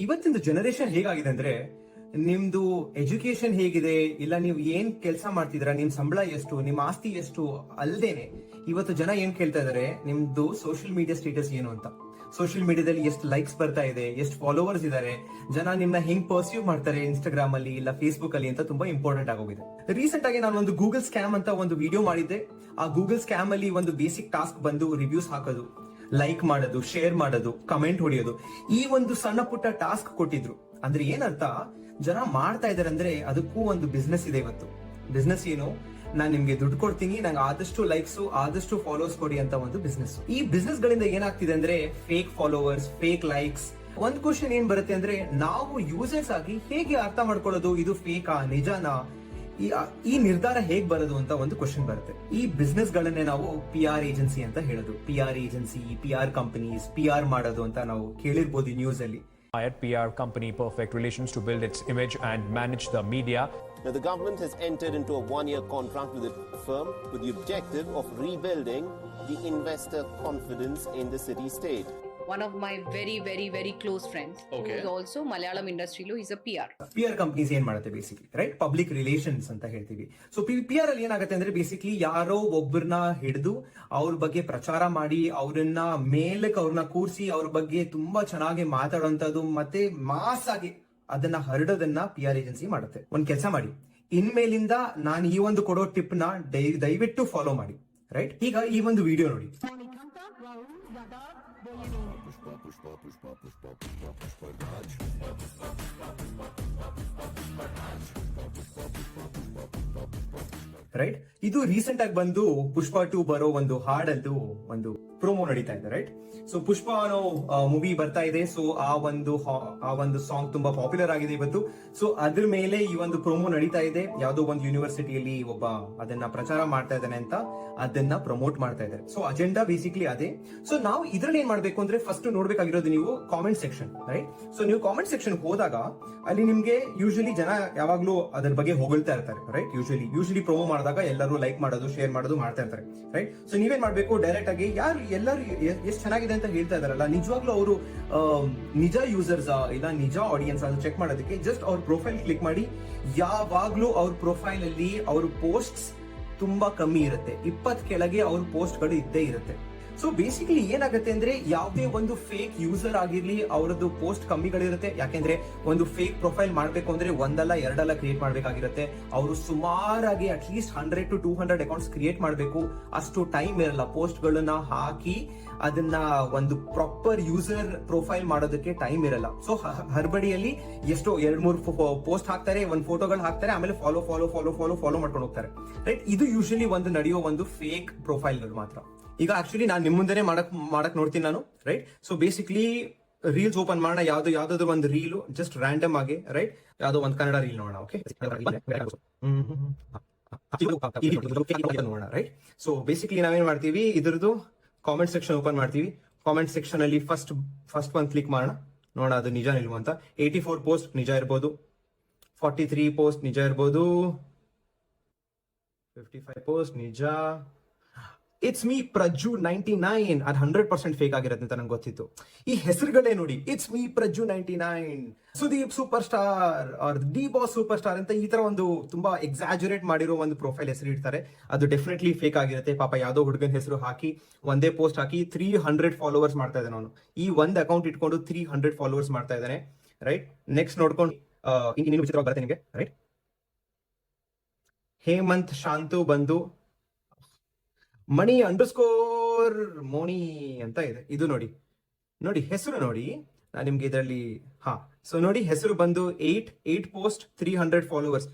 ಇವತ್ತಿನ ಜನರೇಷನ್ ಹೇಗಾಗಿದೆ ಅಂದ್ರೆ, ನಿಮ್ದು ಎಜುಕೇಶನ್ ಹೇಗಿದೆ, ಇಲ್ಲ ನೀವು ಏನ್ ಕೆಲಸ ಮಾಡ್ತಿದ್ರ, ನಿಮ್ ಸಂಬಳ ಎಷ್ಟು, ನಿಮ್ ಆಸ್ತಿ ಎಷ್ಟು ಅಲ್ದೇನೆ ಇವತ್ತು ಜನ ಏನ್ ಕೇಳ್ತಾ ಇದಾರೆ, ನಿಮ್ದು ಸೋಷಿಯಲ್ ಮೀಡಿಯಾ ಸ್ಟೇಟಸ್ ಏನು ಅಂತ. ಸೋಷಿಯಲ್ ಮೀಡಿಯಾದಲ್ಲಿ ಎಷ್ಟು ಲೈಕ್ಸ್ ಬರ್ತಾ ಇದೆ, ಎಷ್ಟು ಫಾಲೋವರ್ಸ್ ಇದಾರೆ, ಜನ ನಿಮ್ನ ಹೆಂಗ್ ಪರ್ಸೀವ್ ಮಾಡ್ತಾರೆ ಇನ್ಸ್ಟಾಗ್ರಾಮ್ ಅಲ್ಲಿ ಇಲ್ಲ ಫೇಸ್ಬುಕ್ ಅಲ್ಲಿ ಅಂತ ತುಂಬಾ ಇಂಪಾರ್ಟೆಂಟ್ ಆಗೋಗಿದೆ. ರೀಸೆಂಟ್ ಆಗಿ ನಾನು ಒಂದು ಗೂಗಲ್ ಸ್ಕ್ಯಾಮ್ ಅಂತ ಒಂದು ವಿಡಿಯೋ ಮಾಡಿದ್ದೆ. ಆ ಗೂಗಲ್ ಸ್ಕ್ಯಾಮ್ ಅಲ್ಲಿ ಒಂದು ಬೇಸಿಕ್ ಟಾಸ್ಕ್ ಬಂದು ರಿವ್ಯೂಸ್ ಹಾಕೋದು, ಲೈಕ್ ಮಾಡೋದು, ಶೇರ್ ಮಾಡೋದು, ಕಮೆಂಟ್ ಹೊಡೆಯೋದು, ಈ ಒಂದು ಸಣ್ಣ ಪುಟ್ಟ ಟಾಸ್ಕ್ ಕೊಟ್ಟಿದ್ರು. ಅಂದ್ರೆ ಏನರ್ಥ, ಜನ ಮಾಡ್ತಾ ಇದಾರೆ ಅಂದ್ರೆ ಅದಕ್ಕೂ ಒಂದು ಬಿಸ್ನೆಸ್ ಇದೆ. ಇವತ್ತು ಬಿಸ್ನೆಸ್ ಏನು, ನಾನ್ ನಿಮ್ಗೆ ದುಡ್ಡು ಕೊಡ್ತೀನಿ, ನಂಗೆ ಆದಷ್ಟು ಲೈಕ್ಸ್ ಆದಷ್ಟು ಫಾಲೋವರ್ಸ್ ಕೊಡಿ ಅಂತ ಒಂದು ಬಿಸ್ನೆಸ್. ಈ ಬಿಸ್ನೆಸ್ ಗಳಿಂದ ಏನಾಗ್ತಿದೆ ಅಂದ್ರೆ ಫೇಕ್ ಫಾಲೋವರ್ಸ್, ಫೇಕ್ ಲೈಕ್ಸ್. ಒಂದ್ ಕ್ವಶನ್ ಏನ್ ಬರುತ್ತೆ ಅಂದ್ರೆ, ನಾವು ಯೂಸರ್ಸ್ ಆಗಿ ಹೇಗೆ ಅರ್ಥ ಮಾಡ್ಕೊಳ್ಳೋದು ಇದು ಫೇಕಾ ನಿಜಾನಾ, ಈ ನಿರ್ಧಾರ ಹೇಗ್ ಬರೋದು ಅಂತ ಒಂದು ಕ್ವಶನ್ ಬರುತ್ತೆ. ಈ ಬಿಸ್ನೆಸ್ ಗಳನ್ನೇ ನಾವು PR ಏಜೆನ್ಸಿ ಅಂತ ಹೇಳೋದು. PR agency, PR companies, PR ಮಾಡೋದು ಅಂತ ನಾವು ಕೇಳಿರ್ಬೋದು ನ್ಯೂಸ್ ಅಲ್ಲಿ. Hired PR company Perfect Relations to build its image and manage the media. Now, the government has entered into a one-year contract with the firm with the objective of rebuilding the investor confidence in the city-state. One of my very close friends, who is also Malayalam industry lo, he's a PR. PR companies ಏನ್ ಮಾಡುತ್ತೆ basically, right, public relations ಅಂತ ಹೇಳ್ತೀವಿ. So PR ಅಲ್ಲಿ ಏನಾಗುತ್ತೆ ಅಂದ್ರೆ, basically ಯಾರೋ ಒಬ್ಬರನ್ನ ಹಿಡಿದು ಅವ್ರ ಬಗ್ಗೆ ಪ್ರಚಾರ ಮಾಡಿ, ಅವ್ರನ್ನ ಮೇಲಕ್ಕೆ ಅವ್ರನ್ನ ಕೂರಿಸಿ ಅವ್ರ ಬಗ್ಗೆ ತುಂಬಾ ಚೆನ್ನಾಗಿ ಮಾತಾಡುವಂತದ್ದು, ಮತ್ತೆ ಮಾಸ್ ಆಗಿ ಅದನ್ನ ಹರಡೋದನ್ನ PR ಏಜೆನ್ಸಿ ಮಾಡುತ್ತೆ. ಒಂದ್ ಕೆಲಸ ಮಾಡಿ, ಇನ್ಮೇಲಿಂದ ನಾನು ಈ ಒಂದು ಕೊಡೋ ಟಿಪ್ ನ ದಯವಿಟ್ಟು ಫಾಲೋ ಮಾಡಿ, ರೈಟ್. ಈಗ ಈ ಒಂದು ವಿಡಿಯೋ ನೋಡಿ. ರೈಟ್, ಇದು ರೀಸೆಂಟ್ ಆಗಿ ಬಂದು ಪುಷ್ಪ 2 ಬರೋ ಒಂದು ಹಾಡದ್ದು ಒಂದು ಪ್ರೋಮೋ ನಡೀತಾ ಇದೆ, ರೈಟ್. ಸೊ ಪುಷ್ಪ ಅನ್ನೋ ಮೂವಿ ಬರ್ತಾ ಇದೆ. ಸೊ ಆ ಒಂದು ಸಾಂಗ್ ತುಂಬಾ ಪಾಪ್ಯುಲರ್ ಆಗಿದೆ ಇವತ್ತು. ಸೊ ಅದ್ರ ಮೇಲೆ ಈ ಒಂದು ಪ್ರೋಮೋ ನಡೀತಾ ಇದೆ. ಯಾವ್ದೋ ಒಂದು ಯೂನಿವರ್ಸಿಟಿಯಲ್ಲಿ ಒಬ್ಬ ಅದನ್ನ ಪ್ರಚಾರ ಮಾಡ್ತಾ ಇದ್ದಾನೆ ಅಂತ ಅದನ್ನ ಪ್ರಮೋಟ್ ಮಾಡ್ತಾ ಇದ್ದಾರೆ. ಸೊ ಅಜೆಂಡಾ ಬೇಸಿಕ್ಲಿ ಅದೇ. ಸೊ ನಾವು ಇದ್ರಲ್ಲಿ ಏನ್ ಮಾಡ್ಬೇಕು ಅಂದ್ರೆ, ಫಸ್ಟ್ ನೋಡ್ಬೇಕಾಗಿರೋದು ನೀವು ಕಾಮೆಂಟ್ ಸೆಕ್ಷನ್, ರೈಟ್. ಸೊ ನೀವು ಕಾಮೆಂಟ್ ಸೆಕ್ಷನ್ ಹೋದಾಗ ಅಲ್ಲಿ ನಿಮ್ಗೆ ಯೂಶಲಿ ಜನ ಯಾವಾಗ್ಲೂ ಅದ್ರ ಬಗ್ಗೆ ಹೊಗಳ್ತಾ ಇರ್ತಾರೆ, ರೈಟ್. ಯೂಶಲಿ ಪ್ರೋಮೋ ಮಾಡಿದಾಗ ಎಲ್ಲರೂ ಲೈಕ್ ಮಾಡೋದು, ಶೇರ್ ಮಾಡೋದು ಮಾಡ್ತಾ ಇರ್ತಾರೆ, ರೈಟ್. ಸೊ ನೀವೇನ್ ಮಾಡ್ಬೇಕು, ಡೈರೆಕ್ಟ್ ಆಗಿ ಎಲ್ಲರೂ ಎಷ್ಟು ಚೆನ್ನಾಗಿದೆ ಅಂತ ಹೇಳ್ತಾ ಇದಾರಲ್ಲ, ನಿಜವಾಗ್ಲೂ ಅವರು ನಿಜ ಯೂಸರ್ಸ್ ಇಲ್ಲ ನಿಜ ಆಡಿಯನ್ಸ್ ಅದು ಚೆಕ್ ಮಾಡೋದಕ್ಕೆ ಜಸ್ಟ್ ಅವ್ರ ಪ್ರೊಫೈಲ್ ಕ್ಲಿಕ್ ಮಾಡಿ. ಯಾವಾಗ್ಲೂ ಅವ್ರ ಪ್ರೊಫೈಲ್ ಅಲ್ಲಿ ಅವ್ರ ಪೋಸ್ಟ್ಸ್ ತುಂಬಾ ಕಮ್ಮಿ ಇರುತ್ತೆ, 20 ಕೆಳಗೆ ಅವ್ರ ಪೋಸ್ಟ್ ಗಳು ಇದ್ದೇ ಇರುತ್ತೆ. ಸೊ ಬೇಸಿಕಲಿ ಏನಾಗುತ್ತೆ ಅಂದ್ರೆ, ಯಾವುದೇ ಒಂದು ಫೇಕ್ ಯೂಸರ್ ಆಗಿರ್ಲಿ ಅವರದ್ದು ಪೋಸ್ಟ್ ಕಮ್ಮಿಗಳಿರುತ್ತೆ. ಯಾಕೆಂದ್ರೆ ಒಂದು ಫೇಕ್ ಪ್ರೊಫೈಲ್ ಮಾಡ್ಬೇಕು ಅಂದ್ರೆ ಒಂದಲ್ಲ ಎರಡಲ್ಲ ಕ್ರಿಯೇಟ್ ಮಾಡ್ಬೇಕಾಗಿರುತ್ತೆ. ಅವರು ಸುಮಾರಾಗಿ ಅಟ್ಲೀಸ್ಟ್ 100 to 200 ಅಕೌಂಟ್ಸ್ ಕ್ರಿಯೇಟ್ ಮಾಡ್ಬೇಕು. ಅಷ್ಟು ಟೈಮ್ ಇರಲ್ಲ ಪೋಸ್ಟ್ ಗಳನ್ನ ಹಾಕಿ ಅದನ್ನ ಒಂದು ಪ್ರಾಪರ್ ಯೂಸರ್ ಪ್ರೊಫೈಲ್ ಮಾಡೋದಕ್ಕೆ ಟೈಮ್ ಇರಲ್ಲ. ಸೊ ಹರ್ಬಡಿಯಲ್ಲಿ ಎಷ್ಟೋ 2-3 ಪೋಸ್ಟ್ ಹಾಕ್ತಾರೆ, ಒಂದು ಫೋಟೋಗಳು ಹಾಕ್ತಾರೆ, ಆಮೇಲೆ ಫಾಲೋ ಮಾಡ್ಕೊಂಡು ಹೋಗ್ತಾರೆ, ರೈಟ್. ಇದು ಯೂಶಲಿ ಒಂದು ನಡೆಯೋ ಒಂದು ಫೇಕ್ ಪ್ರೊಫೈಲ್ಗಳು ಮಾತ್ರ. ಈಗ ಆಕ್ಚುಲಿ ನಾನು ನಿಮ್ಮ ಮುಂದೆ ಮಾಡಕ್ ನೋಡ್ತೀನಿ ನಾನು, right. So basically reels open ಮಾಡೋಣ, ಯಾವ್ದಾದ್ರು ಒಂದು ರೀಲು ಜಸ್ಟ್ ರ್ಯಾಂಡಮ್ ಆಗಿ, ರೈಟ್. ಯಾವ್ದೋ ಒಂದು ಕನ್ನಡ ರೀಲ್ ನೋಡೋಣ, ಓಕೆ ನೋಡೋಣ, ರೈಟ್. ಸೊ ಬೇಸಿಕ್ಲಿ ನಾವೇನ್ ಮಾಡ್ತೀವಿ, ಇದ್ರದ್ದು ಕಾಮೆಂಟ್ ಸೆಕ್ಷನ್ ಓಪನ್ ಮಾಡ್ತೀವಿ. ಕಾಮೆಂಟ್ ಸೆಕ್ಷನ್ ಅಲ್ಲಿ ಫಸ್ಟ್ ಒಂದು ಕ್ಲಿಕ್ ಮಾಡೋಣ, ನೋಡೋಣ ಅದು ನಿಜ ನಿಲ್ವ ಅಂತ. 84 ಪೋಸ್ಟ್ ನಿಜ ಇರ್ಬೋದು, 43 ಪೋಸ್ಟ್ ನಿಜ ಇರ್ಬೋದು, 55 ಪೋಸ್ಟ್ ನಿಜ. ಇಟ್ಸ್ ಮೀ ಪ್ರಜ್ಜು 99 ಅದು 100% ಫೇಕ್ ಆಗಿರುತ್ತೆ ಅಂತ ನಂಗೆ ಗೊತ್ತಿತ್ತು. ಈ ಹೆಸರುಗಳೇ ನೋಡಿ, it's me Prajju 99, Sudeep super star R D boss super star ಅಂತ ಈ ತರ ಒಂದು ತುಂಬಾ ಎಕ್ಸಾಜುರೇಟ್ ಮಾಡಿರೋ ಒಂದು ಪ್ರೊಫೈಲ್ ಹೆಸರು ಇಡ್ತಾರೆ. ಅದು ಡೆಫಿನೆಟ್ಲಿ ಫೇಕ್ ಆಗಿರುತ್ತೆ. ಪಾಪ ಯಾವ್ದೋ ಹುಡುಗನ ಹೆಸರು ಹಾಕಿ ಒಂದೇ ಪೋಸ್ಟ್ ಹಾಕಿ 300 ಫಾಲೋವರ್ಸ್ ಮಾಡ್ತಾ ಇದ್ದಾನೆ ಅವನು. ಈ ಒಂದು ಅಕೌಂಟ್ ಇಟ್ಕೊಂಡು 300 ಫಾಲೋವರ್ಸ್ ಮಾಡ್ತಾ ಇದ್ದಾನೆ, ರೈಟ್. ನೆಕ್ಸ್ಟ್ ನೋಡ್ಕೊಂಡು ಇನ್ನೇನು ವಿಚಿತ್ರವಾಗಿ ಬರುತ್ತೆ ನಿಮಗೆ, ರೈಟ್. ಹೇಮಂತ್ ಶಾಂತು ಬಂದು ಮಣಿ ಅಂಡರ್ಸ್ಕೋರ್ ಮೋನಿ ಅಂತ ಇದೆ. ಇದು ನೋಡಿ ಹೆಸರು ನೋಡಿ, ನಾನು ನಿಮ್ಗೆ ಇದರಲ್ಲಿ ಸೊ ನೋಡಿ ಹೆಸರು ಬಂದು 8 ಪೋಸ್ಟ್ 300 ಫಾಲೋವರ್ಸ್.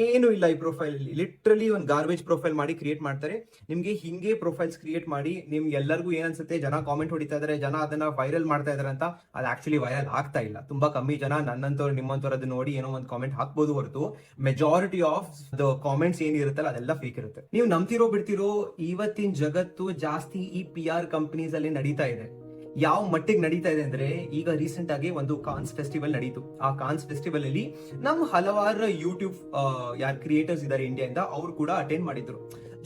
ಏನು ಇಲ್ಲ ಈ ಪ್ರೊಫೈಲ್ ಅಲ್ಲಿ, ಲಿಟ್ರಲಿ ಒಂದು ಗಾರ್ಬೇಜ್ ಪ್ರೊಫೈಲ್ ಮಾಡಿ ಕ್ರಿಯೇಟ್ ಮಾಡ್ತಾರೆ. ನಿಮ್ಗೆ ಹಿಂಗೆ ಪ್ರೊಫೈಲ್ಸ್ ಕ್ರಿಯೇಟ್ ಮಾಡಿ ನಿಮ್ಗೆ ಎಲ್ಲರಿಗೂ ಏನನ್ಸುತ್ತೆ, ಜನ ಕಾಮೆಂಟ್ ಹೊಡಿತಾ ಇದಾರೆ, ಜನ ಅದನ್ನ ವೈರಲ್ ಮಾಡ್ತಾ ಇದಾರೆ ಅಂತ. ಅದು ಆಕ್ಚುಲಿ ವೈರಲ್ ಆಗ್ತಾ ಇಲ್ಲ. ತುಂಬಾ ಕಮ್ಮಿ ಜನ ನನ್ನಂತವ್ರು ನಿಮ್ಮಂತವ್ರು ಅದನ್ನ ನೋಡಿ ಏನೋ ಒಂದು ಕಾಮೆಂಟ್ ಹಾಕ್ಬೋದು ಹೊರತು ಮೆಜಾರಿಟಿ ಆಫ್ ದ ಕಾಮೆಂಟ್ಸ್ ಏನಿರುತ್ತಲ್ಲ ಅದೆಲ್ಲ ಫೇಕ್ ಇರುತ್ತೆ. ನೀವು ನಂಬ್ತಿರೋ ಬಿಡ್ತಿರೋ, ಇವತ್ತಿನ ಜಗತ್ತು ಜಾಸ್ತಿ ಈ PR ಕಂಪನೀಸ್ ಅಲ್ಲಿ ನಡೀತಾ ಇದೆ. ಯಾವ ಮಟ್ಟಿಗೆ ನಡೀತಾ ಇದೆ ಅಂದ್ರೆ, ಈಗ ರೀಸೆಂಟ್ ಆಗಿ ಒಂದು ಕಾನ್ಸ್ ಫೆಸ್ಟಿವಲ್ ನಡೀತು. ಆ ಕಾನ್ಸ್ ಫೆಸ್ಟಿವಲ್ ಅಲ್ಲಿ ನಮ್ಮ ಹಲವಾರು ಯೂಟ್ಯೂಬ್ ಯಾರು ಕ್ರಿಯೇಟರ್ಸ್ ಇದಾರೆ ಇಂಡಿಯಾದಿಂದ, ಅವ್ರು ಕೂಡ ಅಟೆಂಡ್ ಮಾಡಿದ್ರು.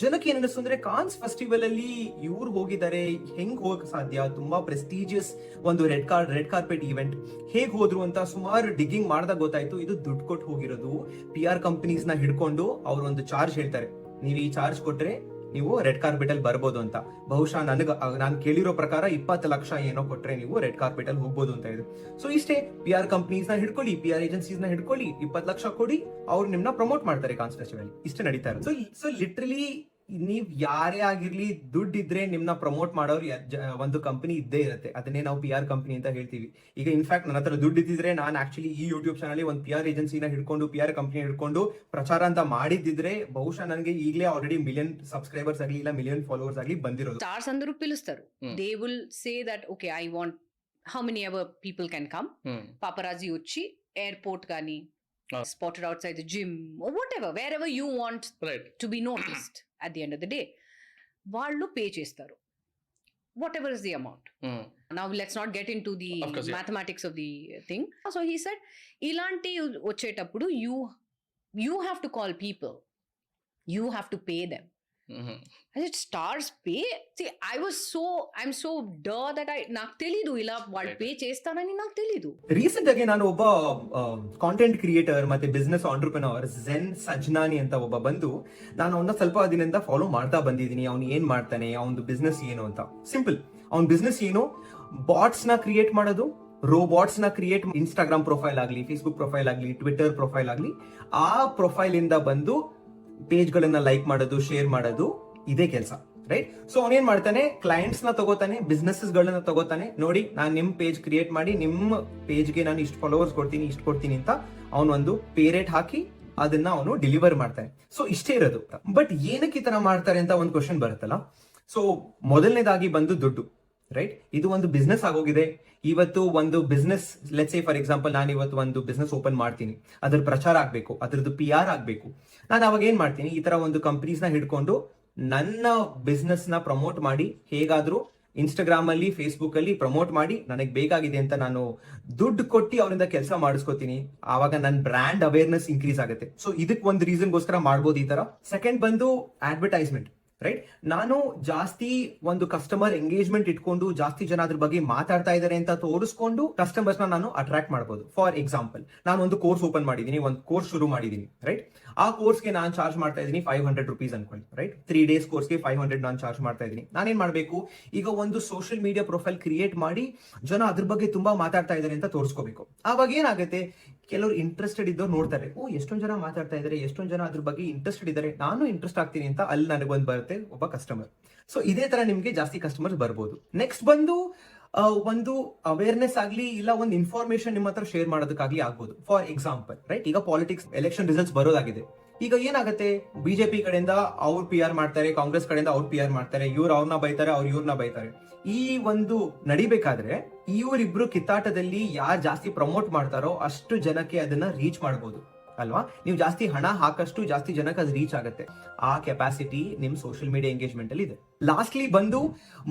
ಜನಕ್ಕೆ ಏನ್ ಅನಿಸ್ತು ಅಂದ್ರೆ ಕಾನ್ಸ್ ಫೆಸ್ಟಿವಲ್ ಅಲ್ಲಿ ಇವ್ರು ಹೋಗಿದ್ದಾರೆ, ಹೆಂಗ್ ಹೋಗಕ್ ಸಾಧ್ಯ, ತುಂಬಾ ಪ್ರೆಸ್ಟೀಜಿಯಸ್ ಒಂದು ರೆಡ್ ಕಾರ್ಪೆಟ್ ಇವೆಂಟ್, ಹೇಗ್ ಹೋದ್ರು ಅಂತ ಸುಮಾರು ಡಿಗ್ಗಿಂಗ್ ಮಾಡ್ದಾಗ ಗೊತ್ತಾಯ್ತು ಇದು ದುಡ್ಡು ಕೊಟ್ಟು ಹೋಗಿರೋದು. PR ಕಂಪನೀಸ್ ನ ಹಿಡ್ಕೊಂಡು ಅವ್ರು ಒಂದು ಚಾರ್ಜ್ ಹೇಳ್ತಾರೆ, ನೀವು ಈ ಚಾರ್ಜ್ ಕೊಟ್ರೆ ನೀವು ರೆಡ್ ಕಾರ್ಪೆಟ್ ಅಲ್ಲಿ ಬರ್ಬೋದು ಅಂತ. ಬಹುಶಃ ನಾನು ಕೇಳಿರೋ ಪ್ರಕಾರ 20 ಲಕ್ಷ ಏನೋ ಕೊಟ್ರೆ ನೀವು ರೆಡ್ ಕಾರ್ಪೆಟ್ ಅಲ್ಲಿ ಹೋಗ್ಬೋದು ಅಂತ ಇದೆ. ಸೊ ಇಷ್ಟೇ, PR ಕಂಪನೀಸ್ ನ ಹಿಡ್ಕೊಳ್ಳಿ, PR ಏಜೆನ್ಸೀಸ್ ನ ಹಿಡ್ಕೊಳ್ಳಿ, 20 ಲಕ್ಷ ಕೊಡಿ, ಅವ್ರು ನಿಮ್ನ ಪ್ರಮೋಟ್ ಮಾಡ್ತಾರೆ ಕಾನ್ಸ್ ಫೆಸ್ಟಿವಲ್. ಇಷ್ಟೇ ನಡೀತಾ ಇರೋದು. ಸೊ ಲಿಟ್ರಲಿ ನೀವ್ ಯಾರೇ ಆಗಿರ್ಲಿ, ದುಡ್ಡು ಇದ್ರೆ ನಿಮ್ನ ಪ್ರಮೋಟ್ ಮಾಡೋರು ಒಂದು ಕಂಪನಿ ಇದ್ದೇ ಇರುತ್ತೆ. ಅದನ್ನೇ ನಾವು PR ಕಂಪನಿ ಅಂತ ಹೇಳ್ತೀವಿ. ಈಗ ಇನ್ಫ್ಯಾಕ್ಟ್ ನನ್ನ ಹತ್ರ ದುಡ್ಡು ಇದ್ದಿದ್ರೆ ನಾನು ಆಕ್ಚುಲಿ ಈ ಯೂಟ್ಯೂಬ್ ಚಾನಲ್ ಒಂದು PR ಏಜೆನ್ಸಿನ ಹಿಡ್ಕೊಂಡು, PR ಕಂಪನಿ ಹಿಡ್ಕೊಂಡು ಪ್ರಚಾರ ಅಂತ ಮಾಡಿದ್ದಿದ್ರೆ ಬಹುಶಃ ನನಗೆ ಈಗಲೇ ಆಲ್ರೆಡಿ ಮಿಲಿಯನ್ ಸಬ್ಸ್ಕ್ರೈಬರ್ಸ್ ಆಗಲಿ ಇಲ್ಲ ಮಿಲಿಯನ್ ಫಾಲೋವರ್ಸ್ ಆಗಲಿ ಬಂದಿರೋದು. ಸ್ಟಾರ್ಸ್ ಅಂದ್ರು ಪಿಲಿಸ್ತಾರು. They will say that okay I want how many ever people can come. Paparazzi వచ్చి ఎయిర్పోర్ట్ కానీ spotted outside the gym or whatever, wherever you want to be noticed. At the end of the day వాళ్ళు pay చేస్తారు whatever is the amount. Now let's not get into the mathematics of the thing. So he said ilanti వచ్చేటప్పుడు you have to call people, you have to pay them. I said stars pay. See, I'm so dull that నాకు తెలీదు ఇలా వాళ్ళు pay చేస్తారని నాకు తెలీదు. Recent ಆಗಿ ನಾನು ಒಬ್ಬ ಕಾಂಟೆಂಟ್ ಕ್ರಿಯೇಟರ್ ಮತ್ತೆ ಬಿಸ್ನೆಸ್ ಆಂಟ್ರಪ್ರೆನರ್ ಝೆನ್ ಸಜ್ನಾನಿ ಅಂತ ಒಬ್ಬ ಬಂದು, ನಾನು ಅವನ್ನ ಸ್ವಲ್ಪ ದಿನದಿಂದ ಫಾಲೋ ಮಾಡ್ತಾ ಬಂದಿದ್ದೀನಿ. ಅವ್ನು ಏನ್ ಮಾಡ್ತಾನೆ, ಅವನ ಬಿಸ್ನೆಸ್ ಏನು ಅಂತ. ಸಿಂಪಲ್, ಅವ್ನ ಬಿಸ್ನೆಸ್ ಏನು, ಬಾಟ್ಸ್ ನ ಕ್ರಿಯೇಟ್ ಮಾಡೋದು, ರೋಬೋಟ್ಸ್ ನ ಕ್ರಿಯೇಟ್, ಇನ್ಸ್ಟಾಗ್ರಾಮ್ ಪ್ರೊಫೈಲ್ ಆಗ್ಲಿ, ಫೇಸ್ಬುಕ್ ಪ್ರೊಫೈಲ್ ಆಗ್ಲಿ, ಟ್ವಿಟರ್ ಪ್ರೊಫೈಲ್ ಆಗ್ಲಿ, ಆ ಪ್ರೊಫೈಲ್ ಇಂದ ಬಂದು ಪೇಜ್ ಗಳನ್ನ ಲೈಕ್ ಮಾಡೋದು, ಶೇರ್ ಮಾಡೋದು, ಇದೇ ಕೆಲಸ. ರೈಟ್. ಸೊ ಅವನೇನ್ ಮಾಡ್ತಾನೆ, ಕ್ಲೈಂಟ್ಸ್ ನ ತಗೋತಾನೆ, ಬಿಸ್ನೆಸಸ್ ಗಳನ್ನ ತಗೋತಾನೆ. ನೋಡಿ, ನಾನು ನಿಮ್ ಪೇಜ್ ಕ್ರಿಯೇಟ್ ಮಾಡಿ ನಿಮ್ಮ ಪೇಜ್ಗೆ ನಾನು ಇಷ್ಟು ಫಾಲೋವರ್ಸ್ ಕೊಡ್ತೀನಿ ಅಂತ ಅವನೊಂದು ಪೇ ರೇಟ್ ಹಾಕಿ ಅದನ್ನ ಅವನು ಡೆಲಿವರ್ ಮಾಡ್ತಾನೆ. ಸೊ ಇಷ್ಟೇ ಇರೋದು. ಬಟ್ ಏನಕ್ಕೆ ಈ ತರ ಮಾಡ್ತಾರೆ ಅಂತ ಒಂದು ಕ್ವಶನ್ ಬರುತ್ತಲ್ಲ. ಸೊ ಮೊದಲನೇದಾಗಿ ಬಂದು ದುಡ್ಡು. ರೈಟ್. ಇದು ಒಂದು ಬಿಸ್ನೆಸ್ ಆಗೋಗಿದೆ. ಇವತ್ತು ಒಂದು business, let's say for example, ನಾನು ಇವತ್ತು ಒಂದು ಬಿಸ್ನೆಸ್ ಓಪನ್ ಮಾಡ್ತೀನಿ, ಅದ್ರ ಪ್ರಚಾರ ಆಗ್ಬೇಕು, ಅದ್ರದ್ದು PR ಆಗ್ಬೇಕು. ನಾನು ಅವಾಗ ಏನ್ ಮಾಡ್ತೀನಿ, ಈ ತರ ಒಂದು ಕಂಪನೀಸ್ ನ ಹಿಡ್ಕೊಂಡು ನನ್ನ ಬಿಸ್ನೆಸ್ ನ ಪ್ರಮೋಟ್ ಮಾಡಿ, ಹೇಗಾದ್ರೂ ಇನ್ಸ್ಟಾಗ್ರಾಮ್ ಅಲ್ಲಿ, ಫೇಸ್ಬುಕ್ ಅಲ್ಲಿ ಪ್ರಮೋಟ್ ಮಾಡಿ, ನನಗೆ ಬೇಕಾಗಿದೆ ಅಂತ ನಾನು ದುಡ್ಡು ಕೊಟ್ಟು ಅವರಿಂದ ಕೆಲಸ ಮಾಡಿಸ್ಕೊತೀನಿ. ಆವಾಗ ನನ್ನ ಬ್ರ್ಯಾಂಡ್ ಅವೇರ್ನೆಸ್ ಇನ್ಕ್ರೀಸ್ ಆಗುತ್ತೆ. ಸೊ ಇದಕ್ಕೆ ಒಂದು ರೀಸನ್ಗೋಸ್ಕರ ಮಾಡ್ಬೋದು ಈ ತರ. ಸೆಕೆಂಡ್ ಬಂದು ಅಡ್ವರ್ಟೈಸ್ಮೆಂಟ್. ರೈಟ್. ನಾನು ಜಾಸ್ತಿ ಒಂದು ಕಸ್ಟಮರ್ ಎಂಗೇಜ್ಮೆಂಟ್ ಇಟ್ಕೊಂಡು ಜಾಸ್ತಿ ಜನ ಅದ್ರ ಬಗ್ಗೆ ಮಾತಾಡ್ತಾ ಇದ್ದಾರೆ ಅಂತ ತೋರಿಸ್ಕೊಂಡು ಕಸ್ಟಮರ್ಸ್ ನಾನು ಅಟ್ರಾಕ್ಟ್ ಮಾಡಬಹುದು. ಫಾರ್ ಎಕ್ಸಾಂಪಲ್, ನಾನು ಒಂದು ಕೋರ್ಸ್ ಓಪನ್ ಮಾಡಿದೀನಿ, ಒಂದು ಕೋರ್ಸ್ ಶುರು ಮಾಡಿದೀನಿ. ರೈಟ್. ಆ ಕೋರ್ಸ್ಗೆ ನಾನು ಚಾರ್ಜ್ ಮಾಡ್ತಾ ಇದ್ದೀನಿ 500 rupees ಅನ್ಕೊಳ್ಳಿ. ರೈಟ್. 3 days ಕೋರ್ಸ್ಗೆ 500 ನಾನು ಚಾರ್ಜ್ ಮಾಡ್ತಾ ಇದ್ದೀನಿ. ನಾನೇನ್ ಮಾಡ್ಬೇಕು, ಈಗ ಒಂದು ಸೋಷಿಯಲ್ ಮೀಡಿಯಾ ಪ್ರೊಫೈಲ್ ಕ್ರಿಯೇಟ್ ಮಾಡಿ ಜನ ಅದ್ರ ಬಗ್ಗೆ ತುಂಬಾ ಮಾತಾಡ್ತಾ ಇದ್ದಾರೆ ಅಂತ ತೋರಿಸ್ಕೋಬೇಕು. ಆವಾಗ ಏನಾಗುತ್ತೆ, ಕೆಲವರು ಇಂಟ್ರೆಸ್ಟೆಡ್ ಇದ್ದವ್ರು ನೋಡ್ತಾರೆ, ಎಷ್ಟೊಂದು ಜನ ಮಾತಾಡ್ತಾ ಇದ್ದಾರೆ, ಎಷ್ಟೊಂದು ಜನ ಅದ್ರ ಬಗ್ಗೆ ಇಂಟ್ರೆಸ್ಟೆಡ್ ಇದ್ದಾರೆ, ನಾನು ಇಂಟ್ರೆಸ್ಟ್ ಆಗ್ತೀನಿ ಅಂತ ಅಲ್ಲಿ ನನಗೆ ಬರುತ್ತೆ ಒಬ್ಬ ಕಸ್ಟಮರ್. ಸೊ ಇದೇ ತರ ನಿಮ್ಗೆ ಜಾಸ್ತಿ ಕಸ್ಟಮರ್ಸ್ ಬರ್ಬೋದು. ನೆಕ್ಸ್ಟ್ ಬಂದು ಒಂದು ಅವೇರ್ನೆಸ್ ಆಗ್ಲಿ ಇಲ್ಲ ಒಂದು ಇನ್ಫಾರ್ಮೇಶನ್ ನಿಮ್ಮ ಹತ್ರ ಶೇರ್ ಮಾಡೋದಕ್ಕಾಗ್ಲಿ ಆಗ್ಬೋದು. ಫಾರ್ ಎಕ್ಸಾಂಪಲ್, ರೈಟ್, ಈಗ ಪಾಲಿಟಿಕ್ಸ್ ಎಲೆಕ್ಷನ್ ರಿಸಲ್ಟ್ಸ್ ಬರೋದಾಗಿದೆ. ಈಗ ಏನಾಗುತ್ತೆ, ಬಿಜೆಪಿ ಕಡೆಯಿಂದ ಅವ್ರು PR ಮಾಡ್ತಾರೆ, ಕಾಂಗ್ರೆಸ್ ಕಡೆಯಿಂದ ಅವ್ರು PR ಮಾಡ್ತಾರೆ, ಇವ್ರು ಅವ್ರನ್ನ ಬೈತಾರೆ, ಅವ್ರು ಇವ್ರನ್ನ ಬೈತಾರೆ. ಈ ಒಂದು ನಡಿಬೇಕಾದ್ರೆ ಇವರಿಬ್ರು ಕಿತ್ತಾಟದಲ್ಲಿ ಯಾರು ಜಾಸ್ತಿ ಪ್ರಮೋಟ್ ಮಾಡ್ತಾರೋ ಅಷ್ಟು ಜನಕ್ಕೆ ಅದನ್ನ ರೀಚ್ ಮಾಡಬಹುದು ಅಲ್ವಾ. ನೀವು ಜಾಸ್ತಿ ಹಣ ಹಾಕಷ್ಟು ಜಾಸ್ತಿ ಜನಕ್ಕೆ ಅದು ರೀಚ್ ಆಗುತ್ತೆ. ಆ ಕೆಪಾಸಿಟಿ ನಿಮ್ ಸೋಷಿಯಲ್ ಮೀಡಿಯಾ ಎಂಗೇಜ್ಮೆಂಟ್ ಅಲ್ಲಿ ಇದೆ. ಲಾಸ್ಟ್ಲಿ ಬಂದು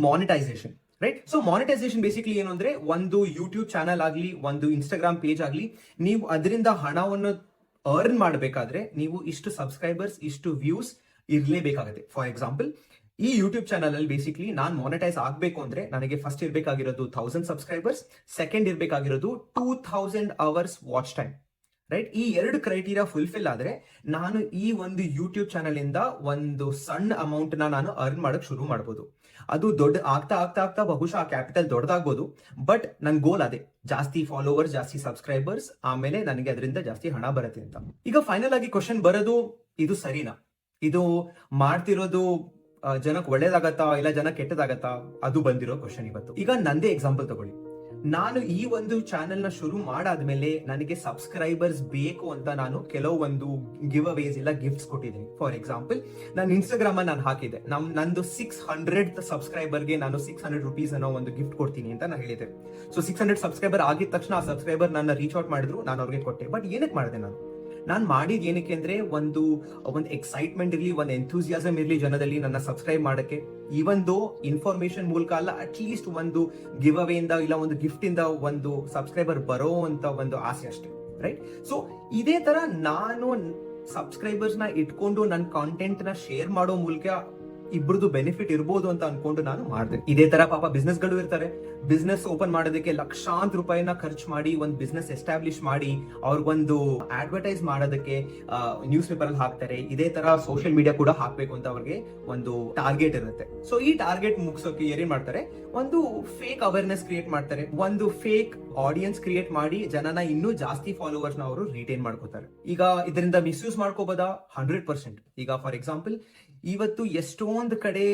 monetisation. Right. So monetisation basically ಏನು ಅಂದ್ರೆ, ಒಂದು ಯೂಟ್ಯೂಬ್ ಚಾನಲ್ ಆಗ್ಲಿ, ಒಂದು ಇನ್ಸ್ಟಾಗ್ರಾಮ್ ಪೇಜ್ ಆಗ್ಲಿ, ನೀವು ಅದರಿಂದ ಹಣವನ್ನು ಅರ್ನ್ ಮಾಡಬೇಕಾದ್ರೆ ನೀವು ಇಷ್ಟು ಸಬ್ಸ್ಕ್ರೈಬರ್ಸ್, ಇಷ್ಟು ವ್ಯೂಸ್ ಇರ್ಲೇಬೇಕಾಗುತ್ತೆ. ಫಾರ್ ಎಕ್ಸಾಂಪಲ್, ಈ ಯೂಟ್ಯೂಬ್ ಚಾನಲ್ ಅಲ್ಲಿ ಬೇಸಿಕ್ಲಿ ನಾನು ಮಾನಿಟೈಸ್ ಆಗ್ಬೇಕು ಅಂದ್ರೆ ನನಗೆ ಫಸ್ಟ್ ಇರ್ಬೇಕಾಗಿರೋದು 1000 ಸಬ್ಸ್ಕ್ರೈಬರ್ಸ್, ಸೆಕೆಂಡ್ ಇರ್ಬೇಕಾಗಿರೋದು 2000 hours ವಾಚ್ ಟೈಮ್. ರೈಟ್. ಈ 2 ಕ್ರೈಟೀರಿಯಾ ಫುಲ್ಫಿಲ್ ಆದ್ರೆ ನಾನು ಈ ಒಂದು ಯೂಟ್ಯೂಬ್ ಚಾನಲ್ ಇಂದ ಒಂದು ಸಣ್ಣ ಅಮೌಂಟ್ ನಾನು ಅರ್ನ್ ಮಾಡಕ್ ಶುರು ಮಾಡಬಹುದು. ಅದು ದೊಡ್ಡ ಆಗ್ತಾ ಆಗ್ತಾ ಆಗ್ತಾ ಬಹುಶಃ ಆ ಕ್ಯಾಪಿಟಲ್ ದೊಡ್ಡದಾಗ್ಬೋದು. ಬಟ್ ನನ್ ಗೋಲ್ ಅದೇ, ಜಾಸ್ತಿ ಫಾಲೋವರ್ಸ್, ಜಾಸ್ತಿ ಸಬ್ಸ್ಕ್ರೈಬರ್ಸ್, ಆಮೇಲೆ ನನಗೆ ಅದರಿಂದ ಜಾಸ್ತಿ ಹಣ ಬರುತ್ತೆ ಅಂತ. ಈಗ ಫೈನಲ್ ಆಗಿ ಕ್ವಶನ್ ಬರೋದು, ಇದು ಸರಿನಾ, ಇದು ಮಾಡ್ತಿರೋದು ಜನಕ್ಕೆ ಒಳ್ಳೇದಾಗತ್ತಾ ಇಲ್ಲ ಜನ ಕೆಟ್ಟದಾಗತ್ತಾ, ಅದು ಬಂದಿರೋ ಕ್ವಶನ್ ಇವತ್ತು. ಈಗ ನಂದೇ ಎಕ್ಸಾಂಪಲ್ ತಗೊಳ್ಳಿ. ನಾನು ಈ ಒಂದು ಚಾನೆಲ್ ನ ಶುರು ಮಾಡಾದ್ಮೇಲೆ ನನಗೆ ಸಬ್ಸ್ಕ್ರೈಬರ್ಸ್ ಬೇಕು ಅಂತ ನಾನು ಕೆಲವೊಂದು ಗಿವ್ ಅವೇಸ್ ಇಲ್ಲ ಗಿಫ್ಟ್ಸ್ ಕೊಟ್ಟಿದ್ದೀನಿ. ಫಾರ್ ಎಕ್ಸಾಂಪಲ್, ನಾನು ಇನ್ಸ್ಟಾಗ್ರಾಮ್ ನಾನು ಹಾಕಿದೆ, ನಂದು 600th ಸಬ್ಸ್ಕ್ರೈಬರ್ಗೆ ನಾನು 600 rupees ಅನ್ನೋ ಒಂದು ಗಿಫ್ಟ್ ಕೊಡ್ತೀನಿ ಅಂತ ನಾನು ಹೇಳಿದೆ. ಸೊ 600 ಸಬ್ಸ್ಕ್ರೈಬರ್ ಆಗಿದ ತಕ್ಷಣ ಆ ಸಬ್ಸ್ಕ್ರೈಬರ್ ನನ್ನ ರೀಚ್ ಔಟ್ ಮಾಡಿದ್ರು, ನಾನು ಅವ್ರಿಗೆ ಕೊಟ್ಟೆ. ಬಟ್ ಏನಕ್ಕೆ ಮಾಡಿದೆ, ನಾನು ಮಾಡಿದ್ ಏನಕ್ಕೆ ಅಂದ್ರೆ, ಒಂದು ಎಕ್ಸೈಟ್ಮೆಂಟ್ ಇರ್ಲಿ, ಒಂದು ಎಂಥೂಸಿಯಾಸಮ್ ಇರ್ಲಿ ಜನದಲ್ಲಿ ನನ್ನ ಸಬ್ಸ್ಕ್ರೈಬ್ ಮಾಡಕ್ಕೆ. ಈವನ್ ದೋ ಇನ್ಫಾರ್ಮೇಶನ್ ಮೂಲಕ ಅಲ್ಲ, ಅಟ್ ಲೀಸ್ಟ್ ಒಂದು ಗಿವ್ ಅವೇ ಇಂದ ಇಲ್ಲ ಒಂದು ಗಿಫ್ಟ್ ಇಂದ ಒಂದು ಸಬ್ಸ್ಕ್ರೈಬರ್ ಬರೋ ಅಂತ ಒಂದು ಆಸೆ ಅಷ್ಟೇ. ರೈಟ್. ಸೊ ಇದೇ ತರ ನಾನು ಸಬ್ಸ್ಕ್ರೈಬರ್ಸ್ ನ ಇಟ್ಕೊಂಡು ನನ್ನ ಕಾಂಟೆಂಟ್ ನ ಶೇರ್ ಮಾಡೋ ಮೂಲಕ ಇಬ್ರದ್ದು ಬೆನಿಫಿಟ್ ಇರ್ಬೋದು ಅಂತ ಅನ್ಕೊಂಡು ನಾನು ಮಾಡಿದೆ. ಇದೇ ತರ ಪಾಪ ಬಿಸ್ನೆಸ್ ಗಳು ಇರ್ತಾರೆ, ಬಿಸ್ನೆಸ್ ಓಪನ್ ಮಾಡೋದಕ್ಕೆ ಲಕ್ಷಾಂತರ ರೂಪಾಯಿನ ಖರ್ಚು ಮಾಡಿ ಒಂದು ಬಿಸ್ನೆಸ್ ಎಸ್ಟಾಬ್ಲಿಷ್ ಮಾಡಿ ಅವ್ರಿಗೊಂದು ಅಡ್ವರ್ಟೈಸ್ ಮಾಡೋದಕ್ಕೆ ನ್ಯೂಸ್ ಪೇಪರ್ ಅಲ್ಲಿ ಹಾಕ್ತಾರೆ. ಇದೇ ತರ ಸೋಷಿಯಲ್ ಮೀಡಿಯಾ ಕೂಡ ಹಾಕ್ಬೇಕು ಅಂತ ಅವ್ರಿಗೆ ಒಂದು ಟಾರ್ಗೆಟ್ ಇರುತ್ತೆ. ಸೊ ಈ ಟಾರ್ಗೆಟ್ ಮುಗಿಸೋಕೆ ಏನೇನ್ ಮಾಡ್ತಾರೆ, ಒಂದು ಫೇಕ್ ಅವೇರ್ನೆಸ್ ಕ್ರಿಯೇಟ್ ಮಾಡ್ತಾರೆ, ಒಂದು ಫೇಕ್ ಆಡಿಯನ್ಸ್ ಕ್ರಿಯೇಟ್ ಮಾಡಿ ಜನನ ಇನ್ನೂ ಜಾಸ್ತಿ ಫಾಲೋವರ್ಸ್ ನ ಅವರು ರಿಟೈನ್ ಮಾಡ್ಕೋತಾರೆ. ಈಗ ಇದರಿಂದ ಮಿಸ್ಯೂಸ್ ಮಾಡ್ಕೋಬೋದಾ? 100%. ಈಗ ಫಾರ್ ಎಕ್ಸಾಂಪಲ್, ಇವತ್ತು ಎಷ್ಟೊಂದು ಕಡೆ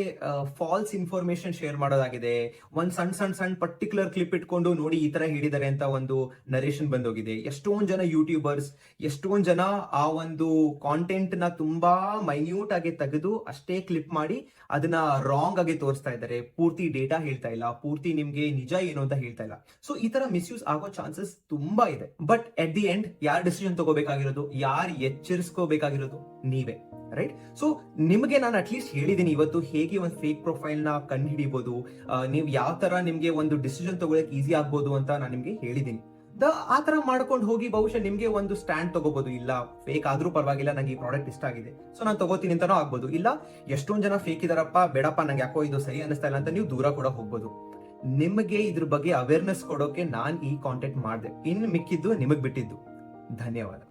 ಫಾಲ್ಸ್ ಇನ್ಫಾರ್ಮೇಶನ್ ಶೇರ್ ಮಾಡೋದಾಗಿದೆ. ಒಂದ್ ಸಣ್ಣ ಪರ್ಟಿಕ್ಯುಲರ್ ಕ್ಲಿಪ್ ಇಟ್ಕೊಂಡು ನೋಡಿ ಈ ತರ ಹೇಳಿದ್ದಾರೆ ಅಂತ ಒಂದು ನರೇಷನ್ ಬಂದೋಗಿದೆ. ಎಷ್ಟೊಂದ್ ಜನ ಯೂಟ್ಯೂಬರ್ಸ್, ಎಷ್ಟೊಂದ್ ಜನ ಆ ಒಂದು ಕಾಂಟೆಂಟ್ ನ ತುಂಬಾ ಮೈನ್ಯೂಟ್ ಆಗಿ ತೆಗೆದು ಅಷ್ಟೇ ಕ್ಲಿಪ್ ಮಾಡಿ ಅದನ್ನ ರಾಂಗ್ ಆಗಿ ತೋರಿಸ್ತಾ ಇದ್ದಾರೆ. ಪೂರ್ತಿ ಡೇಟಾ ಹೇಳ್ತಾ ಇಲ್ಲ, ಪೂರ್ತಿ ನಿಮ್ಗೆ ನಿಜ ಏನು ಅಂತ ಹೇಳ್ತಾ ಇಲ್ಲ. ಸೊ ಈ ತರ ಮಿಸ್ಯೂಸ್ ಆಗೋ ಚಾನ್ಸಸ್ ತುಂಬಾ ಇದೆ. ಬಟ್ ಎಟ್ ದಿ ಎಂಡ್ ಯಾರ್ ಡಿಸಿಷನ್ ತಗೋಬೇಕಾಗಿರೋದು, ಯಾರು ಎಚ್ಚರಿಸ್ಕೋಬೇಕಾಗಿರೋದು? ನೀವೇ, ರೈಟ್? ಸೊ ನಿಮಗೆ ನಾನು ಅಟ್ಲೀಸ್ಟ್ ಹೇಳಿದೀನಿ ಇವತ್ತು ಹೇಗೆ ಒಂದು ಫೇಕ್ ಪ್ರೊಫೈಲ್ ನ ಕಂಡು ಹಿಡಿಬಹುದು, ನೀವು ಯಾವ ತರ ನಿಮ್ಗೆ ಒಂದು ಡಿಸಿಷನ್ ತಗೊಳಕ್ ಈಸಿ ಆಗ್ಬೋದು ಅಂತ ನಾನು ನಿಮ್ಗೆ ಹೇಳಿದೀನಿ. ಆ ತರ ಮಾಡ್ಕೊಂಡು ಹೋಗಿ ಬಹುಶಃ ನಿಮ್ಗೆ ಒಂದು ಸ್ಟ್ಯಾಂಡ್ ತಗೋಬಹುದು. ಇಲ್ಲ ಫೇಕ್ ಆದ್ರೂ ಪರವಾಗಿಲ್ಲ, ನಂಗೆ ಈ ಪ್ರಾಡಕ್ಟ್ ಇಷ್ಟ ಆಗಿದೆ ಸೊ ನಾನು ತಗೋತೀನಿ ಅಂತಾನೂ ಆಗ್ಬೋದು. ಇಲ್ಲ ಎಷ್ಟೊಂದ್ ಜನ ಫೇಕ್ ಇದಾರಪ್ಪ, ಬೇಡಪ್ಪ ನಂಗೆ ಯಾಕೋ ಇದು ಸರಿ ಅನಿಸ್ತಾ ಇಲ್ಲ ಅಂತ ನೀವು ದೂರ ಕೂಡ ಹೋಗ್ಬೋದು. ನಿಮಗೆ ಇದ್ರ ಬಗ್ಗೆ ಅವೇರ್ನೆಸ್ ಕೊಡೋಕೆ ನಾನ್ ಈ ಕಾಂಟೆಂಟ್ ಮಾಡಿದೆ. ಇನ್ ಮಿಕ್ಕಿದ್ದು ನಿಮಗ್ ಬಿಟ್ಟಿದ್ದು. ಧನ್ಯವಾದ.